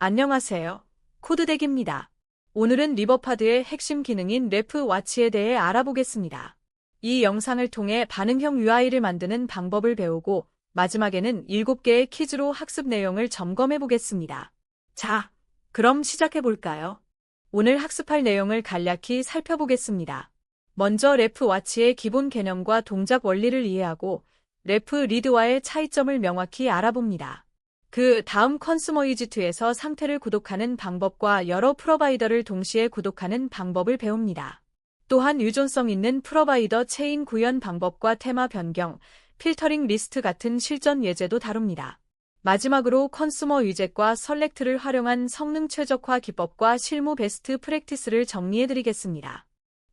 안녕하세요. 코드덱입니다. 오늘은 리버파드의 핵심 기능인 래프 와치에 대해 알아보겠습니다. 이 영상을 통해 반응형 UI를 만드는 방법을 배우고 마지막에는 7개의 퀴즈로 학습 내용을 점검해 보겠습니다. 자, 그럼 시작해 볼까요? 오늘 학습할 내용을 간략히 살펴보겠습니다. 먼저 래프 와치의 기본 개념과 동작 원리를 이해하고 래프 리드와의 차이점을 명확히 알아봅니다. 그 다음 컨슈머 위주에서 상태를 구독하는 방법과 여러 프로바이더를 동시에 구독하는 방법을 배웁니다. 또한 유존성 있는 프로바이더 체인 구현 방법과 테마 변경, 필터링 리스트 같은 실전 예제도 다룹니다. 마지막으로 컨슈머 위젯과 설렉트를 활용한 성능 최적화 기법과 실무 베스트 프랙티스를 정리해드리겠습니다.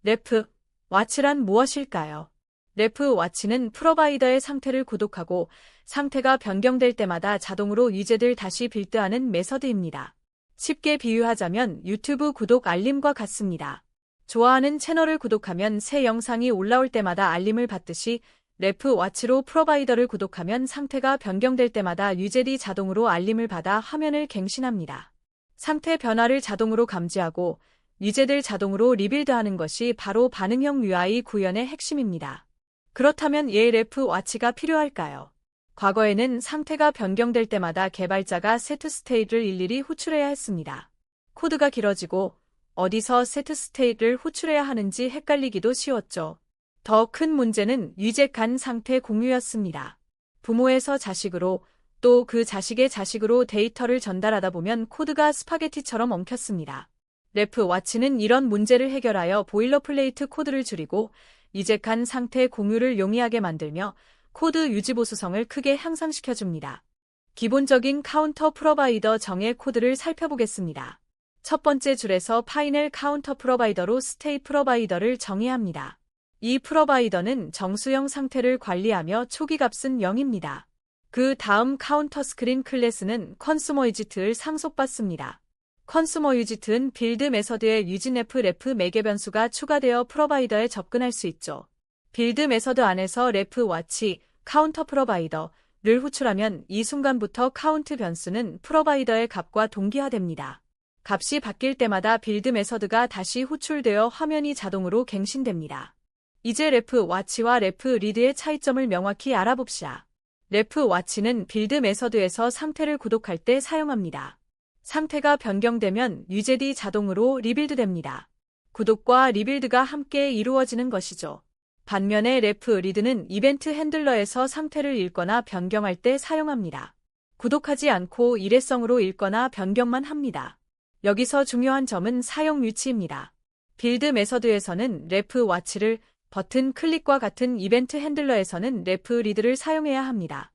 래프 와치란 무엇일까요? 래프 와치는 프로바이더의 상태를 구독하고 상태가 변경될 때마다 자동으로 위젯을 다시 빌드하는 메서드입니다. 쉽게 비유하자면 유튜브 구독 알림과 같습니다. 좋아하는 채널을 구독하면 새 영상이 올라올 때마다 알림을 받듯이 래프 와치로 프로바이더를 구독하면 상태가 변경될 때마다 위젯이 자동으로 알림을 받아 화면을 갱신합니다. 상태 변화를 자동으로 감지하고 위젯을 자동으로 리빌드하는 것이 바로 반응형 UI 구현의 핵심입니다. 그렇다면 왜 래프 와치가 필요할까요? 과거에는 상태가 변경될 때마다 개발자가 세트 스테이트를 일일이 호출해야 했습니다. 코드가 길어지고 어디서 세트 스테이트를 호출해야 하는지 헷갈리기도 쉬웠죠. 더 큰 문제는 위젯 간 상태 공유였습니다. 부모에서 자식으로 또 그 자식의 자식으로 데이터를 전달하다 보면 코드가 스파게티처럼 엉켰습니다. 래프 와치는 이런 문제를 해결하여 보일러플레이트 코드를 줄이고 위젯 간 상태 공유를 용이하게 만들며 코드 유지 보수성을 크게 향상시켜줍니다. 기본적인 카운터 프로바이더 정의 코드를 살펴보겠습니다. 첫 번째 줄에서 파이널 카운터 프로바이더로 스테이 프로바이더를 정의합니다. 이 프로바이더는 정수형 상태를 관리하며 초기 값은 0입니다. 그 다음 카운터 스크린 클래스는 컨슈머 위젯을 상속받습니다. 컨슈머 위젯은 빌드 메서드에 유진래프 매개 변수가 추가되어 프로바이더에 접근할 수 있죠. 빌드 메서드 안에서 래프 와치, 카운터 프로바이더를 호출하면 이 순간부터 카운트 변수는 프로바이더의 값과 동기화됩니다. 값이 바뀔 때마다 빌드 메서드가 다시 호출되어 화면이 자동으로 갱신됩니다. 이제 래프 와치와 래프 리드의 차이점을 명확히 알아봅시다. 래프 와치는 빌드 메서드에서 상태를 구독할 때 사용합니다. 상태가 변경되면 위젯이 자동으로 리빌드됩니다. 구독과 리빌드가 함께 이루어지는 것이죠. 반면에 래프 리드는 이벤트 핸들러에서 상태를 읽거나 변경할 때 사용합니다. 구독하지 않고 일회성으로 읽거나 변경만 합니다. 여기서 중요한 점은 사용 위치입니다. 빌드 메서드에서는 래프 와치를, 버튼 클릭과 같은 이벤트 핸들러에서는 래프 리드를 사용해야 합니다.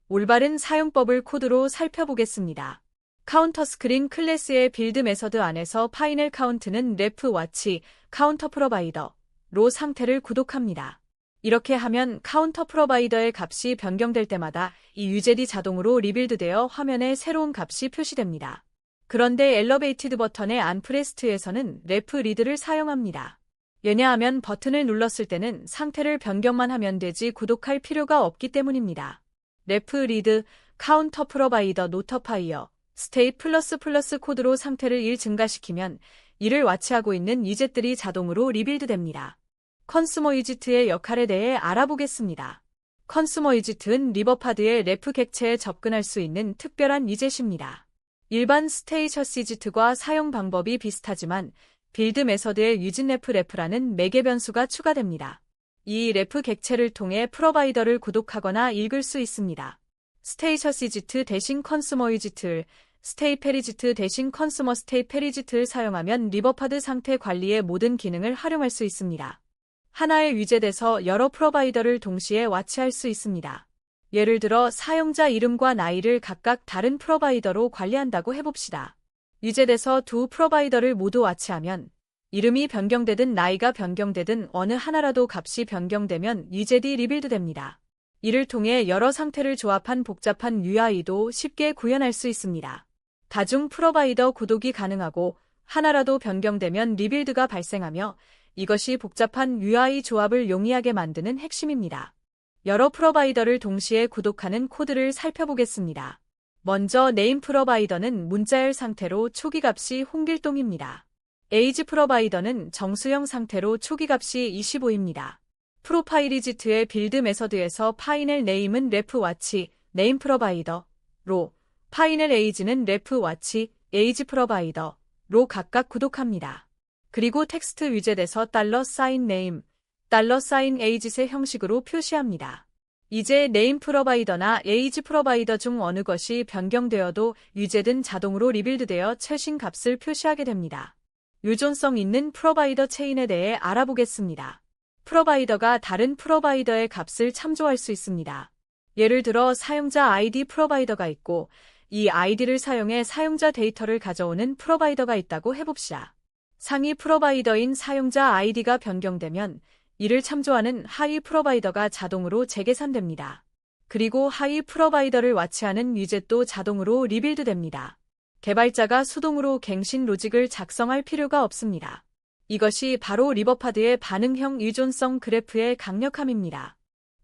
올바른 사용법을 코드로 살펴보겠습니다. 카운터 스크린 클래스의 빌드 메서드 안에서 파이널 카운트는 래프 와치, 카운터 프로바이더로 상태를 구독합니다. 이렇게 하면 카운터 프로바이더의 값이 변경될 때마다 이 위젯이 자동으로 리빌드되어 화면에 새로운 값이 표시됩니다. 그런데 엘러베이티드 버튼의 안프레스트에서는 래프 리드를 사용합니다. 왜냐하면 버튼을 눌렀을 때는 상태를 변경만 하면 되지 구독할 필요가 없기 때문입니다. 래프 리드, 카운터 프로바이더 노터파이어, 스테이 플러스 코드로 상태를 1 증가시키면 이를 와치하고 있는 위젯들이 자동으로 리빌드됩니다. 컨슈머 위젯의 역할에 대해 알아보겠습니다. 컨슈머 위젯은 리버파드의 래프 객체에 접근할 수 있는 특별한 위젯입니다. 일반 스테이셔스 위젯과 사용 방법이 비슷하지만 빌드 메서드에 유진래프라는 매개 변수가 추가됩니다. 이 래프 객체를 통해 프로바이더를 구독하거나 읽을 수 있습니다. 스테이셔스 위젯 대신 컨슈머 위젯을, 스테이 페리지트 대신 컨슈머 스테이 페리지트를 사용하면 리버파드 상태 관리의 모든 기능을 활용할 수 있습니다. 하나의 위젯에서 여러 프로바이더를 동시에 와치할 수 있습니다. 예를 들어 사용자 이름과 나이를 각각 다른 프로바이더로 관리한다고 해봅시다. 위젯에서 두 프로바이더를 모두 와치하면 이름이 변경되든 나이가 변경되든 어느 하나라도 값이 변경되면 위젯이 리빌드됩니다. 이를 통해 여러 상태를 조합한 복잡한 UI도 쉽게 구현할 수 있습니다. 다중 프로바이더 구독이 가능하고 하나라도 변경되면 리빌드가 발생하며 이것이 복잡한 UI 조합을 용이하게 만드는 핵심입니다. 여러 프로바이더를 동시에 구독하는 코드를 살펴보겠습니다. 먼저 네임 프로바이더는 문자열 상태로 초기값이 홍길동입니다. 에이지 프로바이더는 정수영 상태로 초기값이 25입니다. 프로파일이지트의 빌드 메서드에서 파이넬 네임은 레프 와치 네임 프로바이더로, 파이넬 에이지는 레프 와치 에이지 프로바이더로 각각 구독합니다. 그리고 텍스트 위젯에서 $사인 네임, $사인 에이짓의 형식으로 표시합니다. 이제 네임 프로바이더나 에이지 프로바이더 중 어느 것이 변경되어도 위젯은 자동으로 리빌드되어 최신 값을 표시하게 됩니다. 유존성 있는 프로바이더 체인에 대해 알아보겠습니다. 프로바이더가 다른 프로바이더의 값을 참조할 수 있습니다. 예를 들어 사용자 아이디 프로바이더가 있고 이 아이디를 사용해 사용자 데이터를 가져오는 프로바이더가 있다고 해봅시다. 상위 프로바이더인 사용자 아이디가 변경되면 이를 참조하는 하위 프로바이더가 자동으로 재계산됩니다. 그리고 하위 프로바이더를 와치하는 위젯도 자동으로 리빌드됩니다. 개발자가 수동으로 갱신 로직을 작성할 필요가 없습니다. 이것이 바로 리버파드의 반응형 유존성 그래프의 강력함입니다.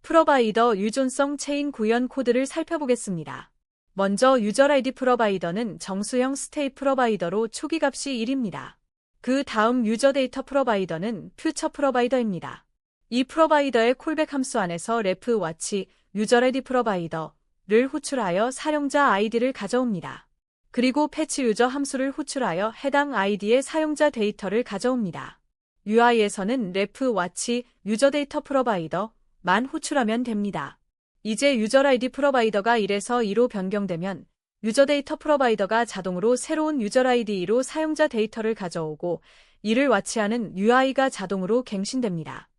프로바이더 유존성 체인 구현 코드를 살펴보겠습니다. 먼저 유저 아이디 프로바이더는 정수형 스테이 프로바이더로 초기값이 1입니다. 그 다음 유저 데이터 프로바이더는 퓨처 프로바이더입니다. 이 프로바이더의 콜백 함수 안에서 레프 와치 유저 아이디 프로바이더를 호출하여 사용자 아이디를 가져옵니다. 그리고 패치 유저 함수를 호출하여 해당 아이디의 사용자 데이터를 가져옵니다. UI에서는 레프 와치 유저 데이터 프로바이더만 호출하면 됩니다. 이제 유저 아이디 프로바이더가 1에서 2로 변경되면 유저 데이터 프로바이더가 자동으로 새로운 유저 아이디 2로 사용자 데이터를 가져오고 이를 와치하는 UI가 자동으로 갱신됩니다.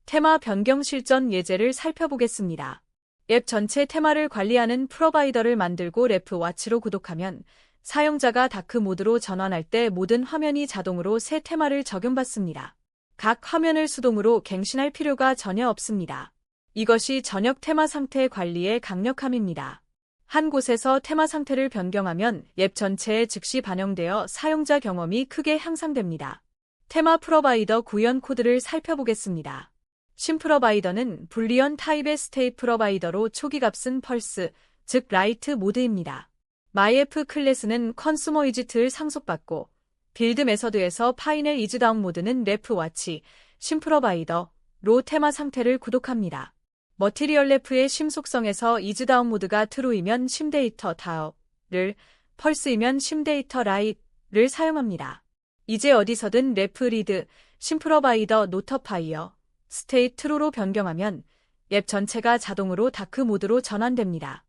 테마 변경 실전 예제를 살펴보겠습니다. 앱 전체 테마를 관리하는 프로바이더를 만들고 레프 와치로 구독하면 사용자가 다크 모드로 전환할 때 모든 화면이 자동으로 새 테마를 적용받습니다. 각 화면을 수동으로 갱신할 필요가 전혀 없습니다. 이것이 전역 테마 상태 관리의 강력함입니다. 한 곳에서 테마 상태를 변경하면 앱 전체에 즉시 반영되어 사용자 경험이 크게 향상됩니다. 테마 프로바이더 구현 코드를 살펴보겠습니다. 신 프로바이더는 불리언 타입의 스테이 프로바이더로 초기값은 펄스, 즉 라이트 모드입니다. myF 클래스는 컨슈머 이지트를 상속받고 빌드 메서드에서 파이넬 이즈다운 모드는 레프 와치, 신 프로바이더로 테마 상태를 구독합니다. 머티리얼 레프의 심 속성에서 이즈다운 모드가 트루이면 심데이터 다어를, 펄스이면 심데이터 라이트를 사용합니다. 이제 어디서든 레프 리드, 심 프로바이더 노터파이어, 스테이 트루로 변경하면 앱 전체가 자동으로 다크 모드로 전환됩니다.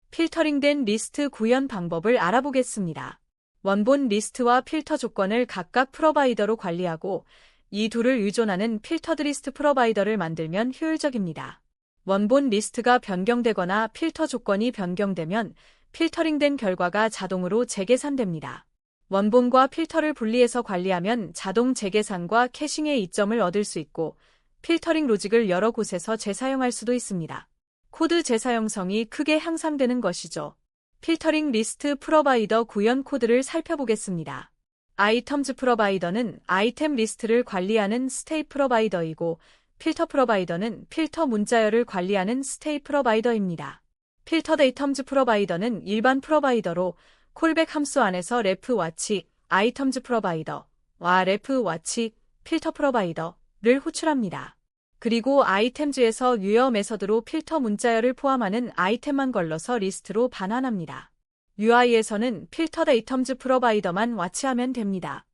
필터링된 리스트 구현 방법을 알아보겠습니다. 원본 리스트와 필터 조건을 각각 프로바이더로 관리하고 이 둘을 의존하는 필터드 리스트 프로바이더를 만들면 효율적입니다. 원본 리스트가 변경되거나 필터 조건이 변경되면 필터링된 결과가 자동으로 재계산됩니다. 원본과 필터를 분리해서 관리하면 자동 재계산과 캐싱의 이점을 얻을 수 있고 필터링 로직을 여러 곳에서 재사용할 수도 있습니다. 코드 재사용성이 크게 향상되는 것이죠. 필터링 리스트 프로바이더 구현 코드를 살펴보겠습니다. 아이템즈 프로바이더는 아이템 리스트를 관리하는 스테이 프로바이더이고 필터 프로바이더는 필터 문자열을 관리하는 스테이 프로바이더입니다. 필터 데이텀즈 프로바이더는 일반 프로바이더로 콜백 함수 안에서 레프 와치 아이템즈 프로바이더와 레프 와치 필터 프로바이더를 호출합니다. 그리고 아이템즈에서 유어 메서드로 필터 문자열을 포함하는 아이템만 걸러서 리스트로 반환합니다. UI에서는 필터 데이텀즈 프로바이더만 와치하면 됩니다.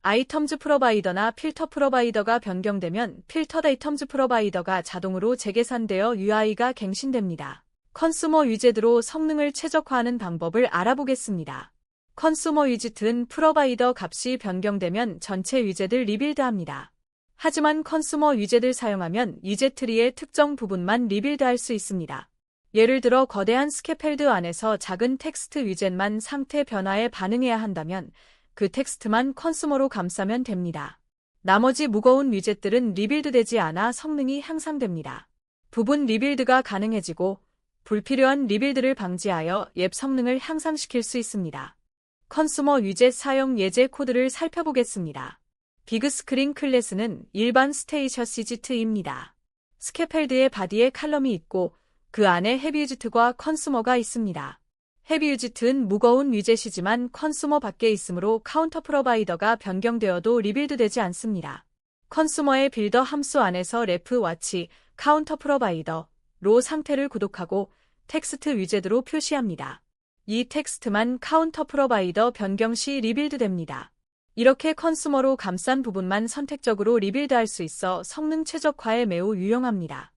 아이템즈 프로바이더나 필터 프로바이더가 변경되면 필터 데이텀즈 프로바이더가 자동으로 재계산되어 UI가 갱신됩니다. 컨슈머 위젯으로 성능을 최적화하는 방법을 알아보겠습니다. 컨슈머 위젯은 프로바이더 값이 변경되면 전체 위젯을 리빌드합니다. 하지만 컨슈머 위젯을 사용하면 위젯 트리의 특정 부분만 리빌드할 수 있습니다. 예를 들어 거대한 스캐펠드 안에서 작은 텍스트 위젯만 상태 변화에 반응해야 한다면 그 텍스트만 컨슈머로 감싸면 됩니다. 나머지 무거운 위젯들은 리빌드되지 않아 성능이 향상됩니다. 부분 리빌드가 가능해지고 불필요한 리빌드를 방지하여 앱 성능을 향상시킬 수 있습니다. 컨슈머 위젯 사용 예제 코드를 살펴보겠습니다. 빅스크린 클래스는 일반 스테이셔스 위젯입니다. 스캐펠드의 바디에 칼럼이 있고 그 안에 헤비 위젯과 컨슈머가 있습니다. 헤비 위젯은 무거운 위젯이지만 컨슈머 밖에 있으므로 카운터 프로바이더가 변경되어도 리빌드되지 않습니다. 컨슈머의 빌더 함수 안에서 레프 와치, 카운터 프로바이더로 상태를 구독하고 텍스트 위젯으로 표시합니다. 이 텍스트만 카운터 프로바이더 변경 시 리빌드됩니다. 이렇게 컨슈머로 감싼 부분만 선택적으로 리빌드할 수 있어 성능 최적화에 매우 유용합니다.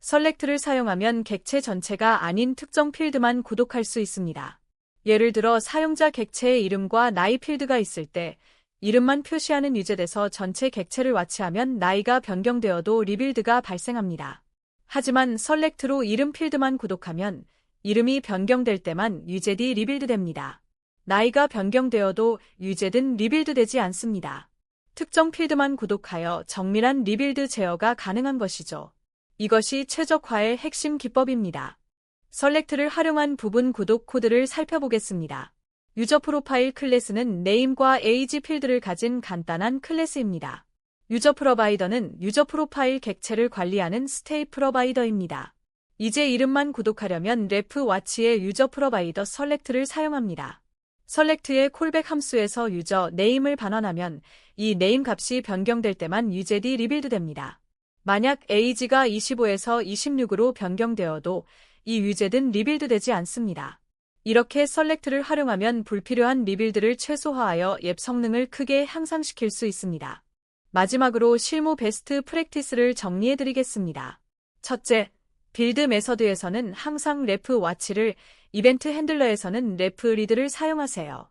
셀렉트를 사용하면 객체 전체가 아닌 특정 필드만 구독할 수 있습니다. 예를 들어 사용자 객체의 이름과 나이 필드가 있을 때 이름만 표시하는 위젯에서 전체 객체를 와치하면 나이가 변경되어도 리빌드가 발생합니다. 하지만 셀렉트로 이름 필드만 구독하면 이름이 변경될 때만 위젯이 리빌드됩니다. 나이가 변경되어도 위젯은 리빌드되지 않습니다. 특정 필드만 구독하여 정밀한 리빌드 제어가 가능한 것이죠. 이것이 최적화의 핵심 기법입니다. 셀렉트를 활용한 부분 구독 코드를 살펴보겠습니다. 유저 프로파일 클래스는 네임과 에이지 필드를 가진 간단한 클래스입니다. 유저 프로바이더는 유저 프로파일 객체를 관리하는 스테이 프로바이더입니다. 이제 이름만 구독하려면 레프 와치의 유저 프로바이더 셀렉트를 사용합니다. 셀렉트의 콜백 함수에서 유저 네임을 반환하면 이 네임 값이 변경될 때만 위젯이 리빌드됩니다. 만약 에이지가 25에서 26으로 변경되어도 이 위젯은 리빌드되지 않습니다. 이렇게 셀렉트를 활용하면 불필요한 리빌드를 최소화하여 앱 성능을 크게 향상시킬 수 있습니다. 마지막으로 실무 베스트 프랙티스를 정리해드리겠습니다. 첫째, 빌드 메서드에서는 항상 레프 와치를, 이벤트 핸들러에서는 레프 리드를 사용하세요.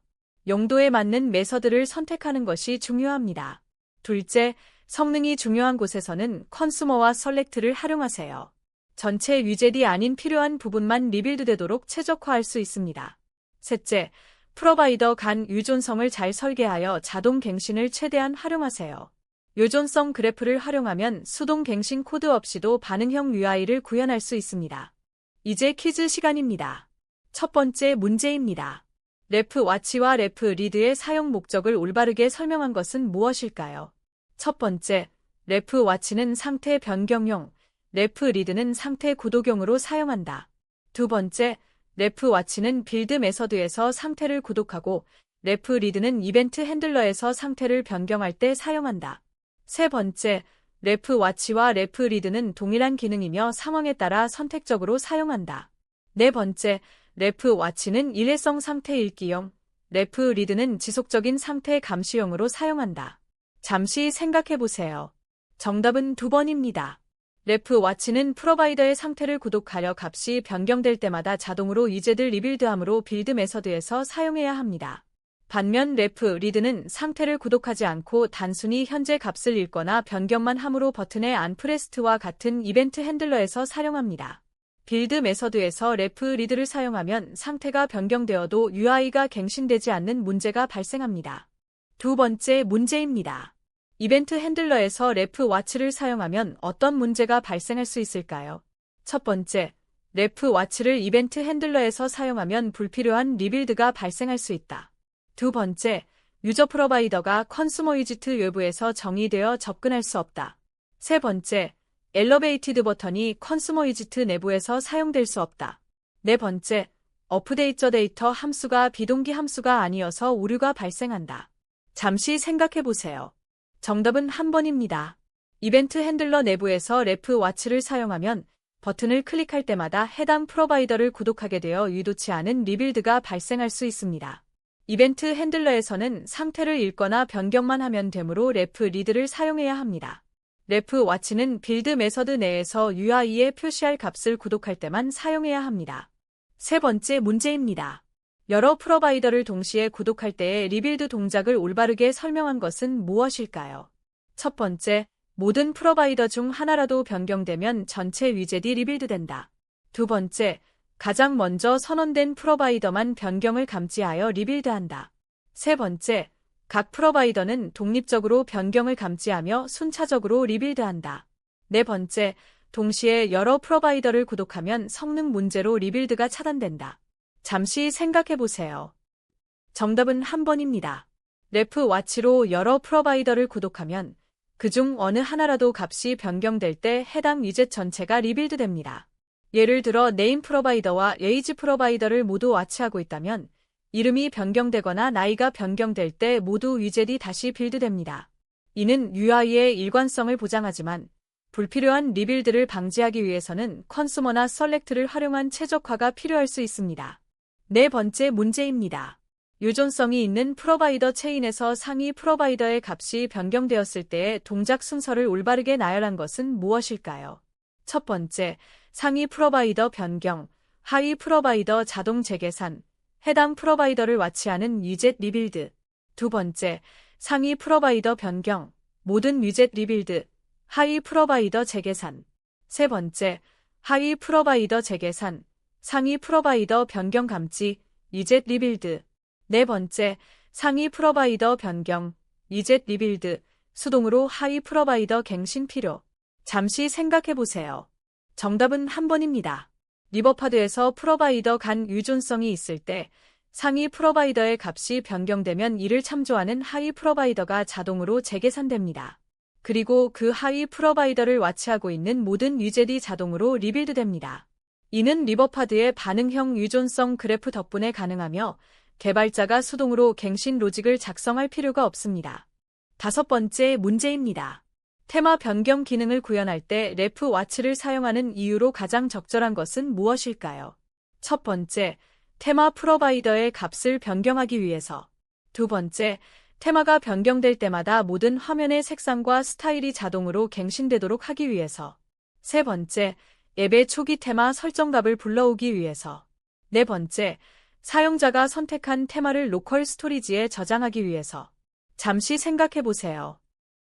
용도에 맞는 메서드를 선택하는 것이 중요합니다. 둘째, 성능이 중요한 곳에서는 컨슈머와 셀렉트를 활용하세요. 전체 위젯이 아닌 필요한 부분만 리빌드되도록 최적화할 수 있습니다. 셋째, 프로바이더 간 유존성을 잘 설계하여 자동 갱신을 최대한 활용하세요. 유존성 그래프를 활용하면 수동 갱신 코드 없이도 반응형 UI를 구현할 수 있습니다. 이제 퀴즈 시간입니다. 첫 번째 문제입니다. 레프 와치와 레프 리드의 사용 목적을 올바르게 설명한 것은 무엇일까요? 첫 번째, 레프 와치는 상태 변경용, 레프 리드는 상태 구독용으로 사용한다. 두 번째, 레프 와치는 빌드 메서드에서 상태를 구독하고 레프 리드는 이벤트 핸들러에서 상태를 변경할 때 사용한다. 세 번째, 레프 와치와 레프 리드는 동일한 기능이며 상황에 따라 선택적으로 사용한다. 네 번째, 레프 와치는 일회성 상태 읽기용, 레프 리드는 지속적인 상태 감시용으로 사용한다. 잠시 생각해보세요. 정답은 2번입니다. 레프 와치는 프로바이더의 상태를 구독하려 값이 변경될 때마다 자동으로 위젯을 리빌드함으로 빌드 메서드에서 사용해야 합니다. 반면 레프 리드는 상태를 구독하지 않고 단순히 현재 값을 읽거나 변경만 함으로 버튼의 안프레스트와 같은 이벤트 핸들러에서 사용합니다. 빌드 메서드에서 레프 리드를 사용하면 상태가 변경되어도 UI가 갱신되지 않는 문제가 발생합니다. 두 번째 문제입니다. 이벤트 핸들러에서 레프 와치를 사용하면 어떤 문제가 발생할 수 있을까요? 첫 번째, 레프 와치를 이벤트 핸들러에서 사용하면 불필요한 리빌드가 발생할 수 있다. 두 번째, 유저 프로바이더가 컨슈머 위젯 외부에서 정의되어 접근할 수 없다. 세 번째, 엘러베이티드 버튼이 컨슈머 위젯 내부에서 사용될 수 없다. 네 번째, 업데이터 데이터 함수가 비동기 함수가 아니어서 오류가 발생한다. 잠시 생각해보세요. 정답은 한 번입니다. 이벤트 핸들러 내부에서 레프 와치를 사용하면 버튼을 클릭할 때마다 해당 프로바이더를 구독하게 되어 의도치 않은 리빌드가 발생할 수 있습니다. 이벤트 핸들러에서는 상태를 읽거나 변경만 하면 되므로 레프 리드를 사용해야 합니다. 레프 와치는 빌드 메서드 내에서 UI에 표시할 값을 구독할 때만 사용해야 합니다. 세 번째 문제입니다. 여러 프로바이더를 동시에 구독할 때의 리빌드 동작을 올바르게 설명한 것은 무엇일까요? 첫 번째, 모든 프로바이더 중 하나라도 변경되면 전체 위젯이 리빌드된다. 두 번째, 가장 먼저 선언된 프로바이더만 변경을 감지하여 리빌드한다. 세 번째, 각 프로바이더는 독립적으로 변경을 감지하며 순차적으로 리빌드한다. 네 번째, 동시에 여러 프로바이더를 구독하면 성능 문제로 리빌드가 차단된다. 잠시 생각해보세요. 정답은 한 번입니다. 레프 와치로 여러 프로바이더를 구독하면 그중 어느 하나라도 값이 변경될 때 해당 위젯 전체가 리빌드됩니다. 예를 들어 네임 프로바이더와 에이지 프로바이더를 모두 와치하고 있다면 이름이 변경되거나 나이가 변경될 때 모두 위젯이 다시 빌드됩니다. 이는 UI의 일관성을 보장하지만 불필요한 리빌드를 방지하기 위해서는 컨슈머나 셀렉트를 활용한 최적화가 필요할 수 있습니다. 네 번째 문제입니다. 유존성이 있는 프로바이더 체인에서 상위 프로바이더의 값이 변경되었을 때의 동작 순서를 올바르게 나열한 것은 무엇일까요? 첫 번째, 상위 프로바이더 변경, 하위 프로바이더 자동 재계산, 해당 프로바이더를 와치하는 위젯 리빌드. 두 번째, 상위 프로바이더 변경, 모든 위젯 리빌드, 하위 프로바이더 재계산. 세 번째, 하위 프로바이더 재계산, 상위 프로바이더 변경 감지, 위젯 리빌드. 네 번째, 상위 프로바이더 변경, 위젯 리빌드, 수동으로 하위 프로바이더 갱신 필요. 잠시 생각해 보세요. 정답은 한 번입니다. 리버파드에서 프로바이더 간 유존성이 있을 때 상위 프로바이더의 값이 변경되면 이를 참조하는 하위 프로바이더가 자동으로 재계산됩니다. 그리고 그 하위 프로바이더를 와치하고 있는 모든 위젯이 자동으로 리빌드됩니다. 이는 리버파드의 반응형 유존성 그래프 덕분에 가능하며 개발자가 수동으로 갱신 로직을 작성할 필요가 없습니다. 다섯 번째 문제입니다. 테마 변경 기능을 구현할 때 레프 와치를 사용하는 이유로 가장 적절한 것은 무엇일까요? 첫 번째, 테마 프로바이더의 값을 변경하기 위해서. 두 번째, 테마가 변경될 때마다 모든 화면의 색상과 스타일이 자동으로 갱신되도록 하기 위해서. 세 번째, 앱의 초기 테마 설정값을 불러오기 위해서. 네 번째, 사용자가 선택한 테마를 로컬 스토리지에 저장하기 위해서. 잠시 생각해 보세요.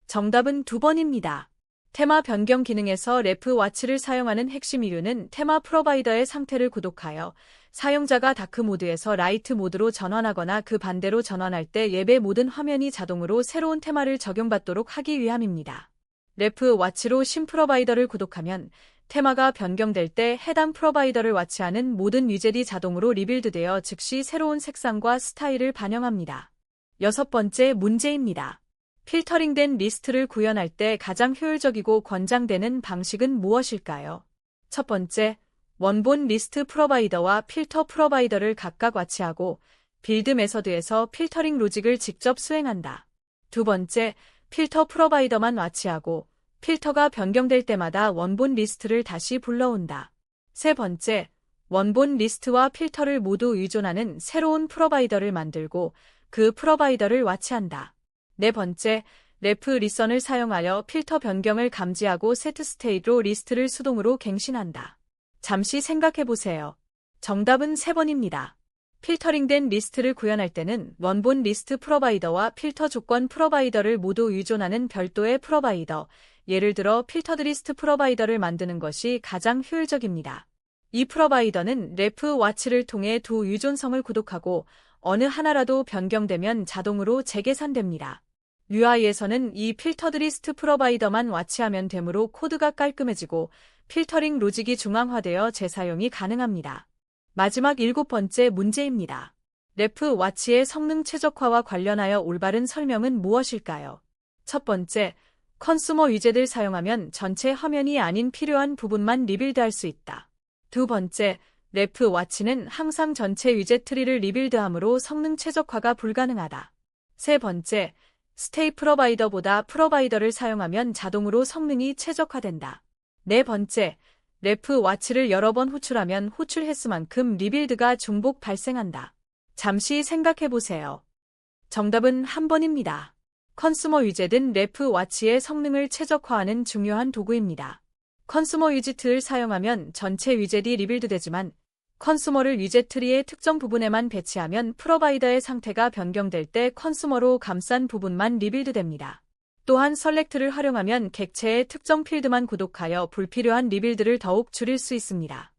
정답은 두 번입니다. 테마 변경 기능에서 레프 와치를 사용하는 핵심 이유는 테마 프로바이더의 상태를 구독하여 사용자가 다크 모드에서 라이트 모드로 전환하거나 그 반대로 전환할 때 앱의 모든 화면이 자동으로 새로운 테마를 적용받도록 하기 위함입니다. 레프 와치로 신 프로바이더를 구독하면 테마가 변경될 때 해당 프로바이더를 와치하는 모든 위젯이 자동으로 리빌드되어 즉시 새로운 색상과 스타일을 반영합니다. 여섯 번째 문제입니다. 필터링된 리스트를 구현할 때 가장 효율적이고 권장되는 방식은 무엇일까요? 첫 번째, 원본 리스트 프로바이더와 필터 프로바이더를 각각 와치하고 빌드 메서드에서 필터링 로직을 직접 수행한다. 두 번째, 필터 프로바이더만 와치하고 필터가 변경될 때마다 원본 리스트를 다시 불러온다. 세 번째, 원본 리스트와 필터를 모두 의존하는 새로운 프로바이더를 만들고 그 프로바이더를 와치한다. 네 번째, 레프 리선을 사용하여 필터 변경을 감지하고 세트 스테이트로 리스트를 수동으로 갱신한다. 잠시 생각해 보세요. 정답은 세 번입니다. 필터링된 리스트를 구현할 때는 원본 리스트 프로바이더와 필터 조건 프로바이더를 모두 의존하는 별도의 프로바이더, 예를 들어 필터드 리스트 프로바이더를 만드는 것이 가장 효율적입니다. 이 프로바이더는 레프 와치를 통해 두 유존성을 구독하고 어느 하나라도 변경되면 자동으로 재계산됩니다. UI에서는 이 필터드 리스트 프로바이더만 와치하면 되므로 코드가 깔끔해지고 필터링 로직이 중앙화되어 재사용이 가능합니다. 마지막 일곱 번째 문제입니다. 레프 와치의 성능 최적화와 관련하여 올바른 설명은 무엇일까요? 첫 번째, 컨슈머 위젯을 사용하면 전체 화면이 아닌 필요한 부분만 리빌드할 수 있다. 두 번째, 레프 와치는 항상 전체 위젯 트리를 리빌드하므로 성능 최적화가 불가능하다. 세 번째, 스테이 프로바이더보다 프로바이더를 사용하면 자동으로 성능이 최적화된다. 네 번째, 레프 와치를 여러 번 호출하면 호출 횟수만큼 리빌드가 중복 발생한다. 잠시 생각해 보세요. 정답은 한 번입니다. 컨슈머 위젯은 레프 와치의 성능을 최적화하는 중요한 도구입니다. 컨슈머 위젯을 사용하면 전체 위젯이 리빌드되지만 컨슈머를 위젯 트리의 특정 부분에만 배치하면 프로바이더의 상태가 변경될 때 컨슈머로 감싼 부분만 리빌드됩니다. 또한 셀렉트를 활용하면 객체의 특정 필드만 구독하여 불필요한 리빌드를 더욱 줄일 수 있습니다.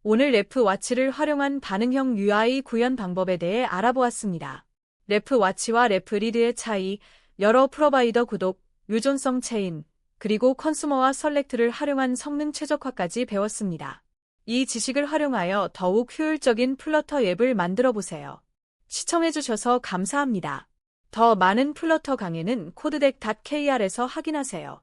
오늘 레프 와치를 활용한 반응형 UI 구현 방법에 대해 알아보았습니다. 레프 와치와 레프 리드의 차이, 여러 프로바이더 구독, 유존성 체인, 그리고 컨슈머와 셀렉트를 활용한 성능 최적화까지 배웠습니다. 이 지식을 활용하여 더욱 효율적인 플러터 앱을 만들어 보세요. 시청해주셔서 감사합니다. 더 많은 플러터 강의는 codedeck.kr에서 확인하세요.